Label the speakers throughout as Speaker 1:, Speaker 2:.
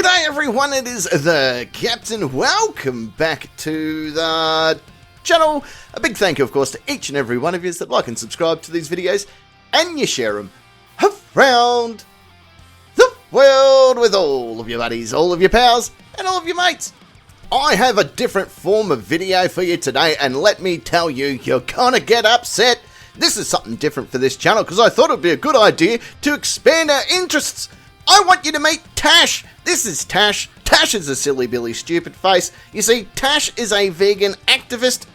Speaker 1: G'day everyone, it is the Captain. Welcome back to the channel. A big thank you, of course, to each and every one of you that like and subscribe to these videos and you share them around the world with all of your buddies, all of your pals, and all of your mates. I have a different form of video for you today, and let me tell you, you're gonna get upset. This is something different for this channel because I thought it would be a good idea to expand our interests. I want you to meet Tash. This is Tash. Tash is a silly billy stupid face. You see, Tash is a vegan activist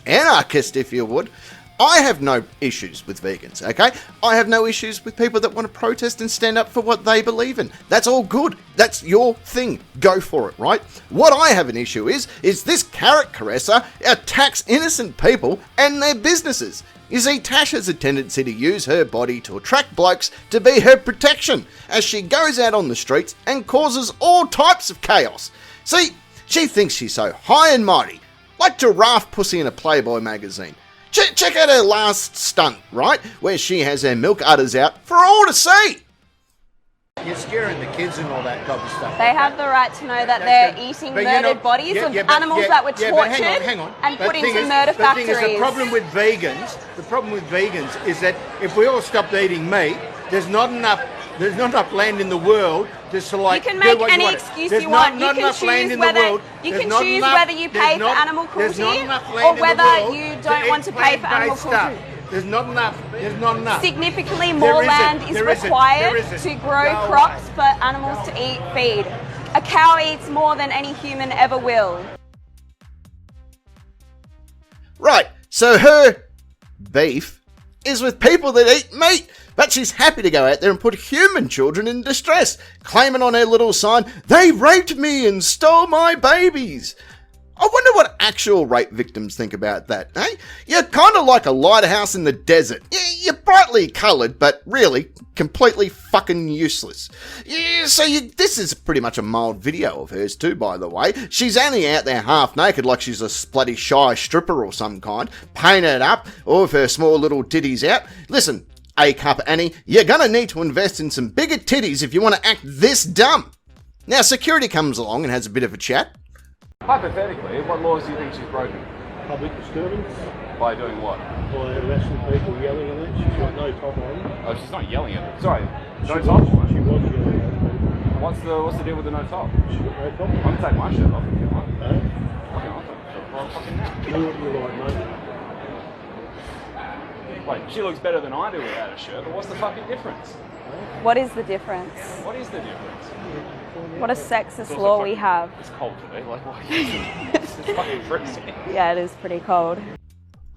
Speaker 1: / anarchist, if you would. I have no issues with vegans, okay? I have no issues with people that want to protest and stand up for what they believe in. That's all good. That's your thing. Go for it, right? What I have an issue is this carrot caresser attacks innocent people and their businesses. You see, Tash has a tendency to use her body to attract blokes to be her protection as she goes out on the streets and causes all types of chaos. See, she thinks she's so high and mighty, like giraffe pussy in a Playboy magazine. Check out her last stunt, right? Where she has her milk udders out for all to see.
Speaker 2: You're scaring the kids and all that type of stuff.
Speaker 3: They have the right to know that they're eating murdered bodies of animals that were tortured and put into murder factories.
Speaker 2: The thing is, the problem with vegans is that if we all stopped eating meat, there's not enough land in the world to select.
Speaker 3: You can make any excuse you want. You can choose whether you pay for animal cruelty or whether you don't want to pay for animal cruelty.
Speaker 2: There's not enough.
Speaker 3: Significantly more land is required to grow crops for animals to eat feed. A cow eats more than any human ever will.
Speaker 1: Right, so her beef is with people that eat meat, but she's happy to go out there and put human children in distress, claiming on her little sign, "They raped me and stole my babies." I wonder what actual rape victims think about that, eh? You're kind of like a lighthouse in the desert. You're brightly coloured, but really completely fucking useless. This is pretty much a mild video of hers too, by the way. She's only out there half naked like she's a bloody shy stripper or some kind, painted up, all of her small little titties out. Listen, A-Cup Annie, you're gonna need to invest in some bigger titties if you want to act this dumb. Now, security comes along and has a bit of a chat.
Speaker 4: Hypothetically, what laws do you think she's broken?
Speaker 5: Public disturbance.
Speaker 4: By doing what?
Speaker 5: By harassing people, yelling at them. She's got no top on.
Speaker 4: Oh, she's not yelling at them. Sorry, no top?
Speaker 5: She was yelling at them.
Speaker 4: What's the deal with the no top?
Speaker 5: She's got no top.
Speaker 4: I can take my shirt off if you want.
Speaker 5: No?
Speaker 4: Okay, I'll take my shirt off. Fucking now.
Speaker 5: Do what you like, mate.
Speaker 4: Wait, she looks better than I do without a shirt, but what's the fucking difference?
Speaker 3: What is the difference?
Speaker 4: What is the difference?
Speaker 3: What a sexist law we have.
Speaker 4: It's cold today, like why? It's fucking freezing.
Speaker 3: Yeah, it is pretty cold.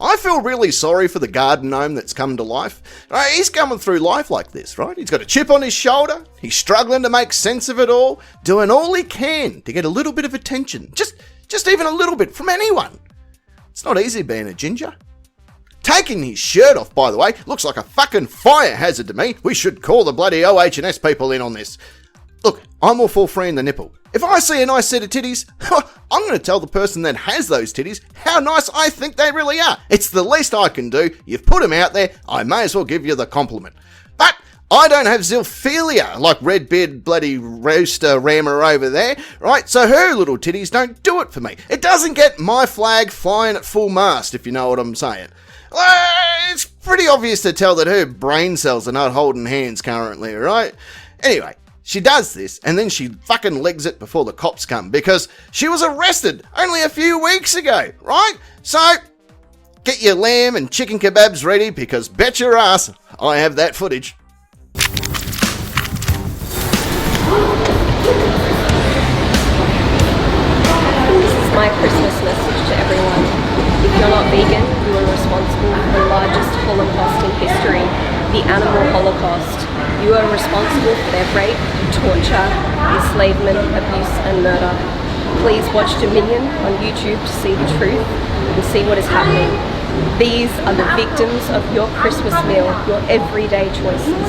Speaker 1: I feel really sorry for the garden gnome that's come to life. He's coming through life like this, right? He's got a chip on his shoulder. He's struggling to make sense of it all, doing all he can to get a little bit of attention. Just even a little bit from anyone. It's not easy being a ginger. Taking his shirt off, by the way, looks like a fucking fire hazard to me. We should call the bloody OH&S people in on this. Look, I'm all for freeing the nipple. If I see a nice set of titties, I'm going to tell the person that has those titties how nice I think they really are. It's the least I can do. You've put them out there, I may as well give you the compliment. But I don't have zoophilia like Redbeard bloody rooster rammer over there, right? So her little titties don't do it for me. It doesn't get my flag flying at full mast, if you know what I'm saying. It's pretty obvious to tell that her brain cells are not holding hands currently, right? Anyway, she does this, and then she fucking legs it before the cops come, because she was arrested only a few weeks ago, right? So, get your lamb and chicken kebabs ready, because bet your ass, I have that footage.
Speaker 6: This is my Christmas message to everyone. If you're not vegan, you are responsible for the largest Holocaust in history, the animal Holocaust. You are responsible for their rape, torture, enslavement, abuse and murder. Please watch Dominion on YouTube to see the truth and see what is happening. These are the victims of your Christmas meal, your everyday choices.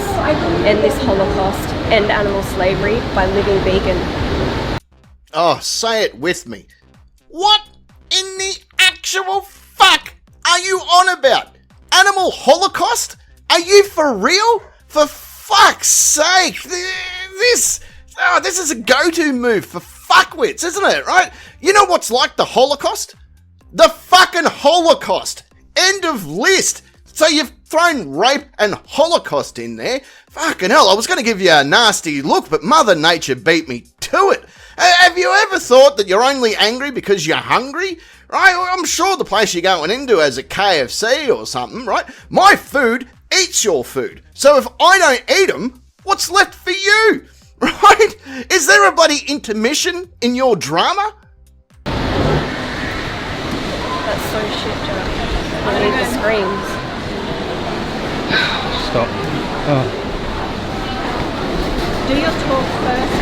Speaker 6: End this Holocaust, end animal slavery by living vegan.
Speaker 1: Oh, say it with me. What in the actual fuck are you on about? Animal Holocaust? Are you for real? For fuck's sake, this Oh, this is a go-to move for fuckwits, isn't it, right? You know what's like the Holocaust? The fucking Holocaust. End of list. So you've thrown rape and Holocaust in there. Fucking hell, I was going to give you a nasty look, but Mother Nature beat me to it. Have you ever thought that you're only angry because you're hungry? Right? I'm sure the place you're going into has a KFC or something, right? My food eats your food. So if I don't eat them, what's left for you? Right? Is there a bloody intermission in your drama?
Speaker 6: That's so shit, Jack. I need the screams.
Speaker 5: Stop. Oh.
Speaker 6: Do your talk first.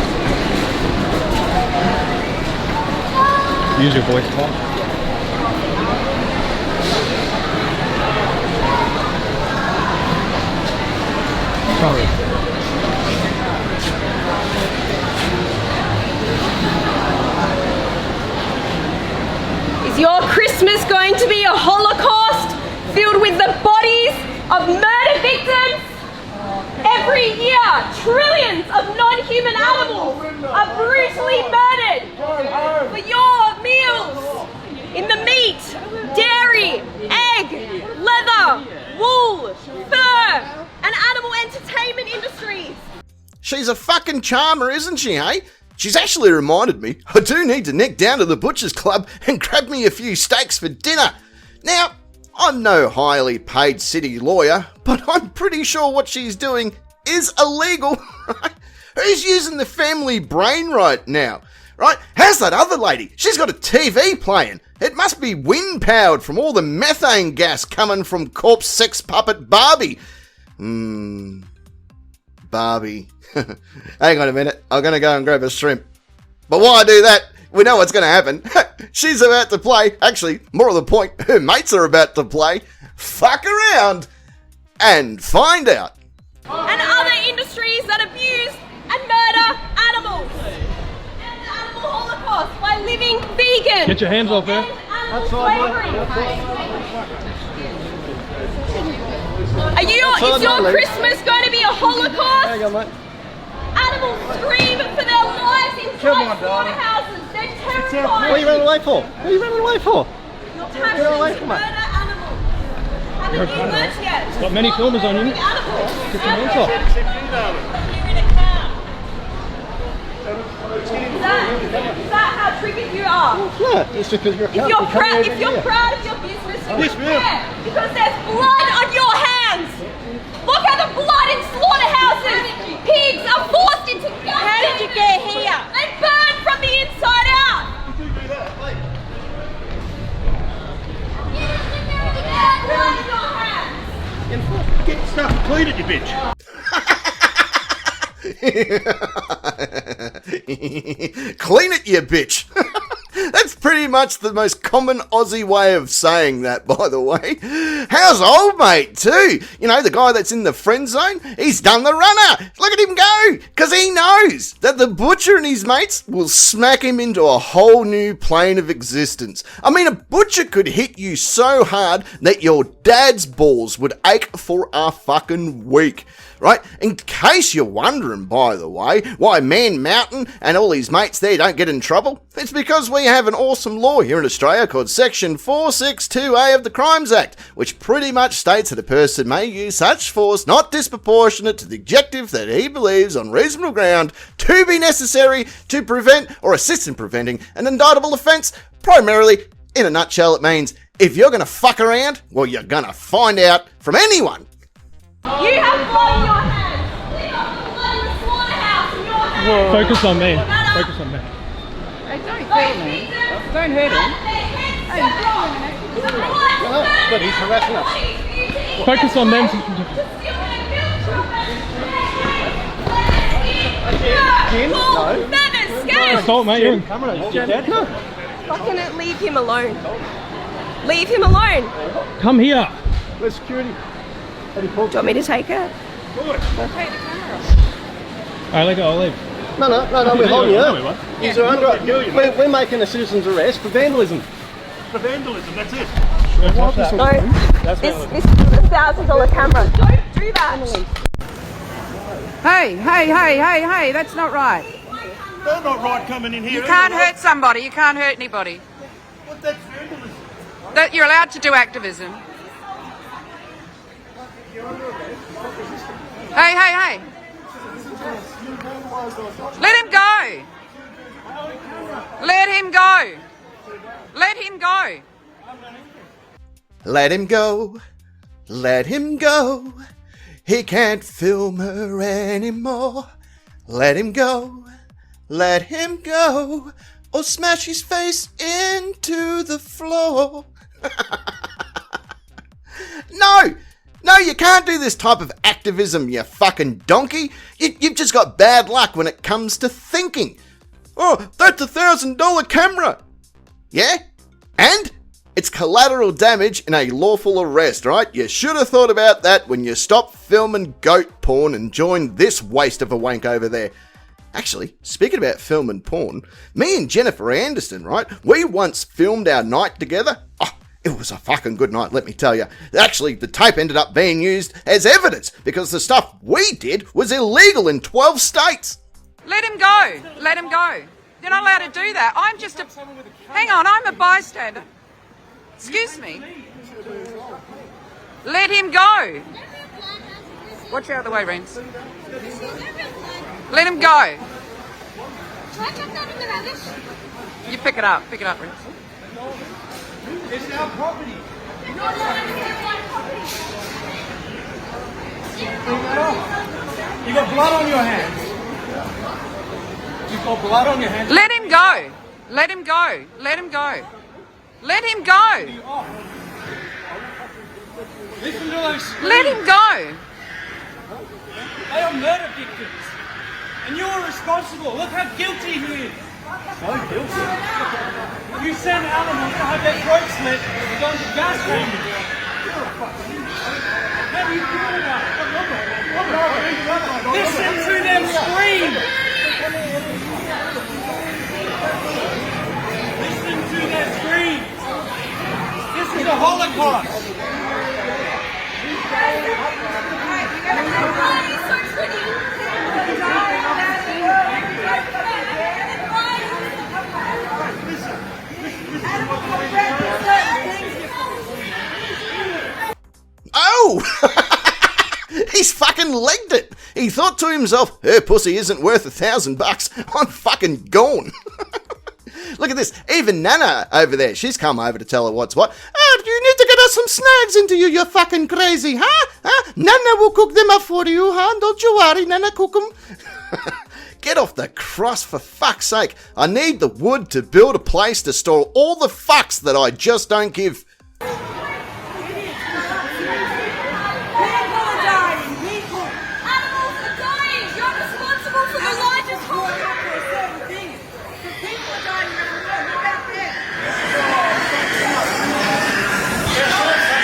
Speaker 5: Use your voice talk. Sorry.
Speaker 6: Is your Christmas going to be a Holocaust filled with the bodies of murder victims? Every year, trillions of non-human animals are brutally murdered for your meals. In the meat, dairy, egg, leather, wool, fur, and animal entertainment industries.
Speaker 1: She's a fucking charmer, isn't she, eh? She's actually reminded me I do need to nick down to the Butcher's Club and grab me a few steaks for dinner. Now, I'm no highly paid city lawyer, but I'm pretty sure what she's doing is illegal, right? Who's using the family brain right now, right? How's that other lady? She's got a TV playing. It must be wind-powered from all the methane gas coming from corpse sex puppet Barbie. Barbie. Hang on a minute, I'm going to go and grab a shrimp. But while I do that, we know what's going to happen. She's about to play, actually, more of the point, her mates are about to play Fuck Around and Find Out.
Speaker 6: And other industries that abuse and murder animals. And the animal holocaust by living vegan.
Speaker 5: Get your hands off her.
Speaker 6: Animal slavery. Is your Christmas going to be a Holocaust?
Speaker 5: Hang on, mate.
Speaker 6: Animals scream for their lives inside slaughterhouses. They're terrified.
Speaker 5: What are you running away for? What are you running away for?
Speaker 6: Your passion
Speaker 5: away
Speaker 6: to
Speaker 5: from
Speaker 6: murder animals. Haven't you learnt yet?
Speaker 5: Got many filmers on you.
Speaker 6: Animals.
Speaker 5: Get your hands off.
Speaker 6: Is that how triggered you are?
Speaker 5: Yeah, it's because you're a
Speaker 6: If you're proud of your business, you should care. Because there's blood on your hands. Look at the blood in slaughterhouses. Pigs are forced into guts. How did you get here? They burn from the inside out. There's blood in your hands.
Speaker 5: Get stuff clean at you, bitch.
Speaker 1: Clean it, you bitch. That's pretty much the most common Aussie way of saying that, by the way. How's old mate, too? You know, the guy that's in the friend zone? He's done the runner. Look at him go. Because he knows that the butcher and his mates will smack him into a whole new plane of existence. I mean, a butcher could hit you so hard that your dad's balls would ache for a fucking week. Right? In case you're wondering, by the way, why Man Mountain and all his mates there don't get in trouble, it's because we have an awesome law here in Australia called Section 462A of the Crimes Act, which pretty much states that a person may use such force not disproportionate to the objective that he believes on reasonable ground to be necessary to prevent or assist in preventing an indictable offence. Primarily, in a nutshell, it means if you're going to fuck around, well, you're going to find out from anyone.
Speaker 6: You have blood in your hands. Clean off the blood in the slaughterhouse in your hands.
Speaker 5: Focus on me. Focus on me.
Speaker 7: Hey, don't hurt me. Don't hurt him.
Speaker 5: But he's harassing us. Focus on them.
Speaker 6: No.
Speaker 5: Assault, mate. You're in camera. Your dad? No.
Speaker 6: Fucking leave him alone. Leave him alone.
Speaker 5: Come here.
Speaker 7: Where's security?
Speaker 6: Do you want me to take her?
Speaker 5: Alright, let go. I'll leave.
Speaker 7: No, we're holding
Speaker 5: No, we
Speaker 7: you.
Speaker 5: won't.
Speaker 7: He's under. We're making a citizen's arrest for vandalism.
Speaker 5: For vandalism, that's it.
Speaker 6: No, this is a $1,000 camera. Don't do that.
Speaker 7: Hey, that's not right.
Speaker 5: They're not right coming in here.
Speaker 8: You can't hurt somebody. You can't hurt anybody.
Speaker 5: What, that's vandalism.
Speaker 8: That you're allowed to do activism. Hey, hey, hey. Let him go. Let him go. Let him go.
Speaker 1: Let him go. Let him go. He can't film her anymore. Let him go. Let him go. Or smash his face into the floor. No, you can't do this type of activism, you fucking donkey. You've just got bad luck when it comes to thinking. Oh, that's $1,000 camera. Yeah? And? It's collateral damage in a lawful arrest, right? You should have thought about that when you stopped filming goat porn and joined this waste of a wank over there. Actually, speaking about film and porn, me and Jennifer Anderson, right? We once filmed our night together. Oh, it was a fucking good night, let me tell you. Actually, the tape ended up being used as evidence because the stuff we did was illegal in 12 states.
Speaker 8: Let him go. Let him go. You're not allowed to do that. I'm just a... Hang on, I'm a bystander. Excuse me. Let him go. Watch out of the way, Rens. Let him go. You pick it up, Rens.
Speaker 5: It's our property. You got blood on your hands. You've got blood on your hands.
Speaker 8: Let him go. Let him go. Let him go. Let him go.
Speaker 5: Listen to those screams.
Speaker 8: Let him go.
Speaker 5: They are murder victims. And you're responsible. Look how guilty he is. So guilty. You send animals to have their throat slit and go into gas chambers. How do you do that? Listen to them scream. Listen to their screams. This is the Holocaust.
Speaker 1: Oh! He's fucking legged it. He thought to himself, her pussy isn't worth $1,000. I'm fucking gone. Look at this. Even Nana over there, she's come over to tell her what's what. Oh, you need to get us some snags into you, you're fucking crazy, huh? Nana will cook them up for you, huh? Don't you worry, Nana cook them. Get off the cross for fuck's sake. I need the wood to build a place to store all the fucks that I just don't give.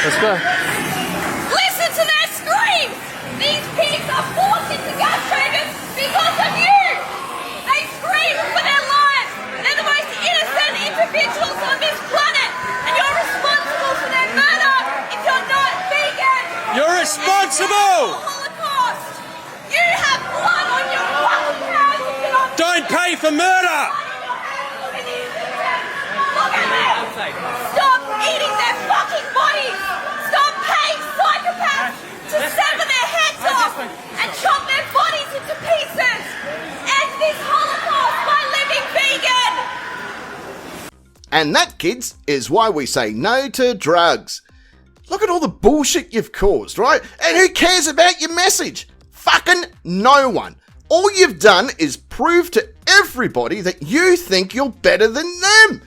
Speaker 4: Let's go.
Speaker 3: Listen to their screams! These pigs are forced into gas chambers because of you! They scream for their lives! They're the most innocent individuals on this planet! And you're responsible for their murder if you're not vegan!
Speaker 5: You're responsible!
Speaker 3: Holocaust! You have blood on your fucking hands if you're not...
Speaker 5: Don't pay for murder!
Speaker 3: Look at them! Stop eating their fucking bodies! Stop paying psychopaths to sever their heads off and chop their bodies into pieces! End this Holocaust by living vegan!
Speaker 1: And that, kids, is why we say no to drugs. Look at all the bullshit you've caused, right? And who cares about your message? Fucking no one. All you've done is prove to everybody that you think you're better than them.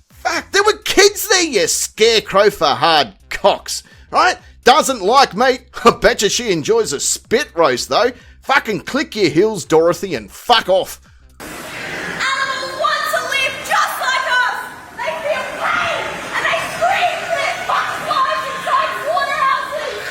Speaker 1: Fuck, there were kids there, you scarecrow for hard cocks, right? Doesn't like meat. I bet you she enjoys a spit roast, though. Fucking click your heels, Dorothy, and fuck off.
Speaker 3: Animals want to live just like us! They feel pain and they scream for their fucking lives inside slaughterhouses!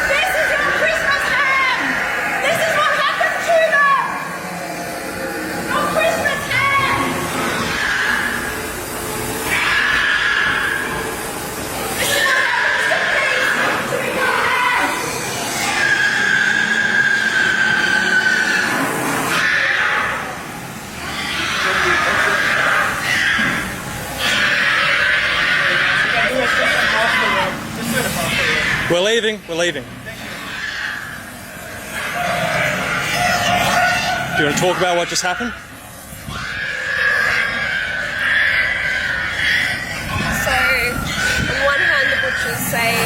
Speaker 3: This is your Christmas ham! This is
Speaker 5: We're leaving. We're leaving. Do you want to talk about what just happened?
Speaker 6: So, on one hand, the butchers say,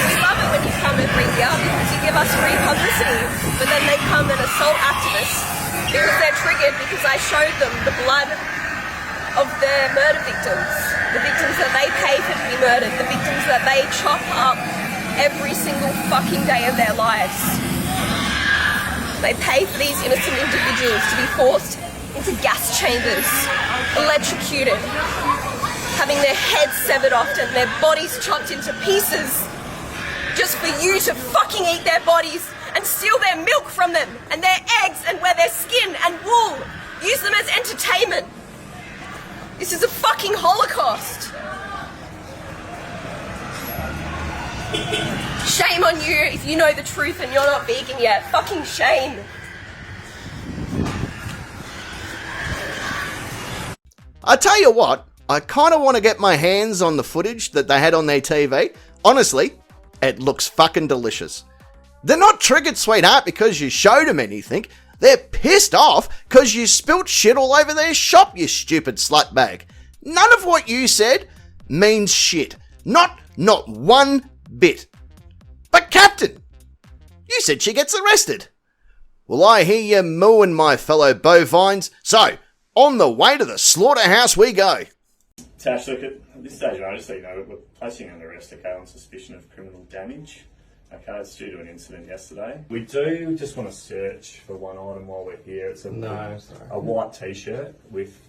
Speaker 6: we love it when you come every year because you give us free publicity. But then they come and assault activists because they're triggered because I showed them the blood of their murder victims. The victims that they pay for to be murdered. The victims that they chop up every single fucking day of their lives. They pay for these innocent individuals to be forced into gas chambers, electrocuted, having their heads severed off and their bodies chopped into pieces just for you to fucking eat their bodies and steal their milk from them and their eggs and wear their skin and wool, use them as entertainment. This is a fucking Holocaust. Shame on you if you know the truth and you're not vegan yet. Fucking shame.
Speaker 1: I tell you what, I kind of want to get my hands on the footage that they had on their TV. Honestly, it looks fucking delicious. They're not triggered, sweetheart, because you showed them anything. They're pissed off because you spilt shit all over their shop, you stupid slut bag. None of what you said means shit. Not one bit. But Captain, you said she gets arrested. Well, I hear you mooing, my fellow bovines. So, on the way to the slaughterhouse we go.
Speaker 9: Tash, look, at this stage, I just so you know, we're placing under arrest, okay, on suspicion of criminal damage. Okay, it's due to an incident yesterday. We do just want to search for one item while we're here. It's a white T-shirt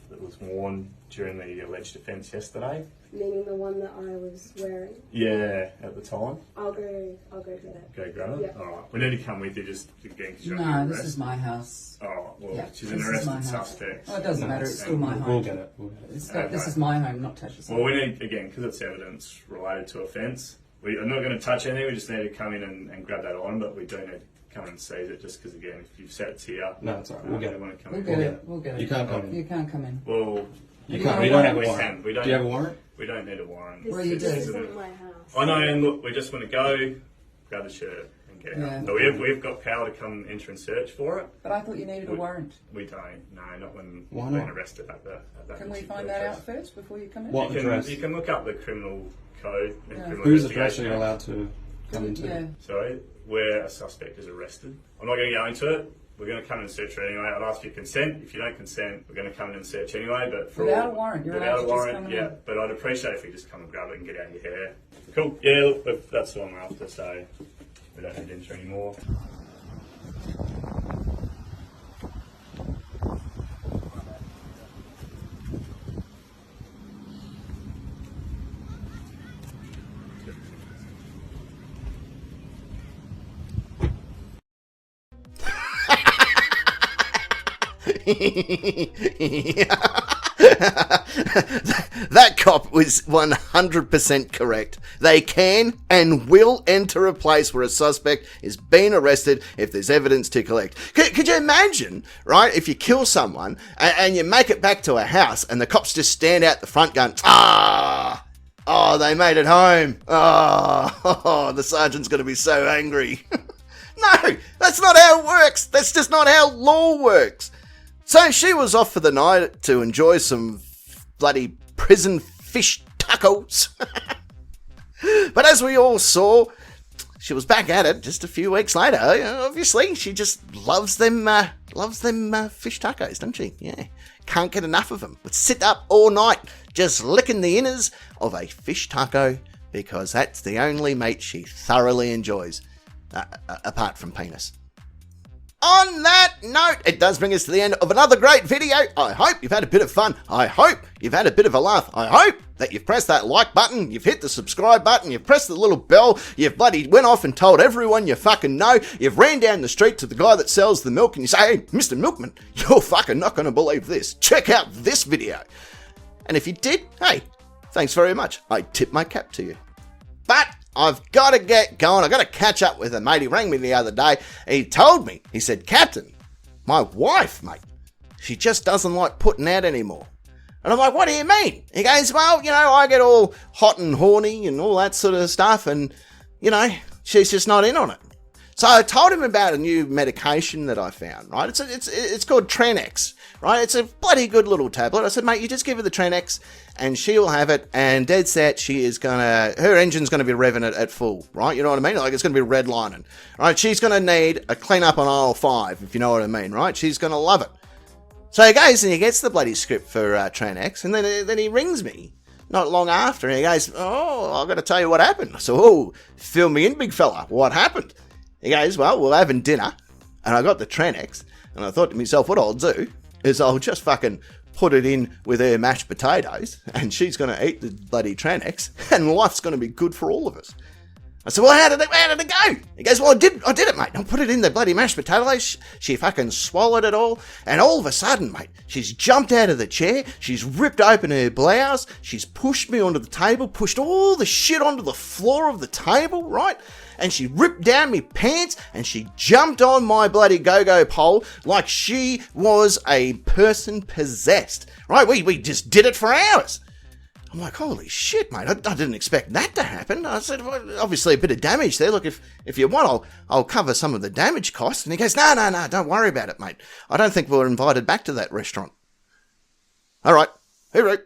Speaker 9: that was worn during the alleged offence yesterday.
Speaker 6: Meaning the one that I was wearing?
Speaker 9: Yeah, at the time.
Speaker 6: I'll go get it.
Speaker 9: Go grab it?
Speaker 6: Yep.
Speaker 9: Alright, we need to come with you just again.
Speaker 10: No, this is my house.
Speaker 9: Oh, well,
Speaker 10: Yeah,
Speaker 9: she's an arrested suspect.
Speaker 10: Oh, it doesn't matter, it's still my home.
Speaker 7: We'll get it.
Speaker 10: This is my home, not Tash's home.
Speaker 9: Well, we need, again, because it's evidence related to offence, we are not going to touch anything, we just need to come in and grab that item, but we do need to come and seize it just because, again, if you've said it's here...
Speaker 7: No, it's alright, we'll get it.
Speaker 10: We'll get it.
Speaker 7: You can't come in.
Speaker 10: You can't come in.
Speaker 9: Well...
Speaker 7: You can't. We don't have a warrant.
Speaker 9: Do you
Speaker 7: have a warrant?
Speaker 9: We don't need a warrant.
Speaker 10: Well, you do.
Speaker 6: This isn't my house.
Speaker 9: I know, and look, we just want to go, grab the shirt and get out.
Speaker 10: Yeah.
Speaker 9: But we've got power to come enter and search for it.
Speaker 10: But I thought you needed a warrant.
Speaker 9: We don't. No, not when
Speaker 7: Why
Speaker 9: we're
Speaker 7: not?
Speaker 9: arrested at that.
Speaker 10: Can we find that out first before you come in?
Speaker 7: What address?
Speaker 9: You can look up the criminal code. And
Speaker 10: Yeah.
Speaker 9: criminal
Speaker 7: Whose address are
Speaker 9: investigation
Speaker 7: you
Speaker 9: act.
Speaker 7: allowed to come into?
Speaker 10: Yeah.
Speaker 9: Sorry, where a suspect is arrested. I'm not going to go into it. We're going to come and search her anyway. I'd ask your consent. If you don't consent, we're going to come in and search anyway. But for
Speaker 10: Without a warrant, you're allowed to just come in.
Speaker 9: yeah. But I'd appreciate if you just come and grab it and get out of your hair. Cool. Yeah, look, that's all I'm after. So we don't need to enter anymore.
Speaker 1: That cop was 100% correct. They can and will enter a place where a suspect is being arrested if there's evidence to collect. Could you imagine, right, if you kill someone and you make it back to a house and the cops just stand out the front going, oh, they made it home. Oh, the sergeant's going to be so angry. No, that's not how it works. That's just not how law works. So she was off for the night to enjoy some bloody prison fish tacos. But as we all saw, she was back at it just a few weeks later. Obviously, she just loves them fish tacos, doesn't she? Yeah, can't get enough of them. Would sit up all night just licking the inners of a fish taco because that's the only meat she thoroughly enjoys, apart from penis. On that note, it does bring us to the end of another great video. I hope you've had a bit of fun. I hope you've had a bit of a laugh. I hope that you've pressed that like button, you've hit the subscribe button, you've pressed the little bell, you've bloody went off and told everyone you fucking know, you've ran down the street to the guy that sells the milk and you say, hey, Mr. Milkman, you're fucking not going to believe this. Check out this video. And if you did, hey, thanks very much. I tip my cap to you. But I've got to get going. I've got to catch up with a mate. He rang me the other day. He told me, he said, Captain, my wife, mate, she just doesn't like putting out anymore. And I'm like, what do you mean? He goes, well, I get all hot and horny and all that sort of stuff. And, you know, she's just not in on it. So I told him about a new medication that I found, right? It's called Tranex, right? It's a bloody good little tablet. I said, mate, you just give her the Tranex and she will have it, and dead set, her engine's gonna be revving it at full, right? You know what I mean? Like, it's gonna be redlining, right? She's gonna need a clean up on aisle 5, if you know what I mean, right? She's gonna love it. So he goes and he gets the bloody script for Tranex, and then he rings me not long after, and he goes, oh, I've got to tell you what happened. So, oh, fill me in, big fella. What happened? He goes, well, we're having dinner, and I got the Tranex, and I thought to myself, what I'll do is I'll just fucking put it in with her mashed potatoes, and she's going to eat the bloody Tranex, and life's going to be good for all of us. I said, well, how did it go? He goes, well, I did it, mate. I put it in the bloody mashed potatoes. She fucking swallowed it all. And all of a sudden, mate, she's jumped out of the chair. She's ripped open her blouse. She's pushed me onto the table, pushed all the shit onto the floor of the table, right? And she ripped down my pants and she jumped on my bloody go-go pole like she was a person possessed, right? We just did it for hours. I'm like, holy shit, mate, I didn't expect that to happen. I said, well, obviously a bit of damage there. Look, if you want, I'll cover some of the damage costs. And he goes, no, don't worry about it, mate. I don't think we're invited back to that restaurant. All right, hooroo.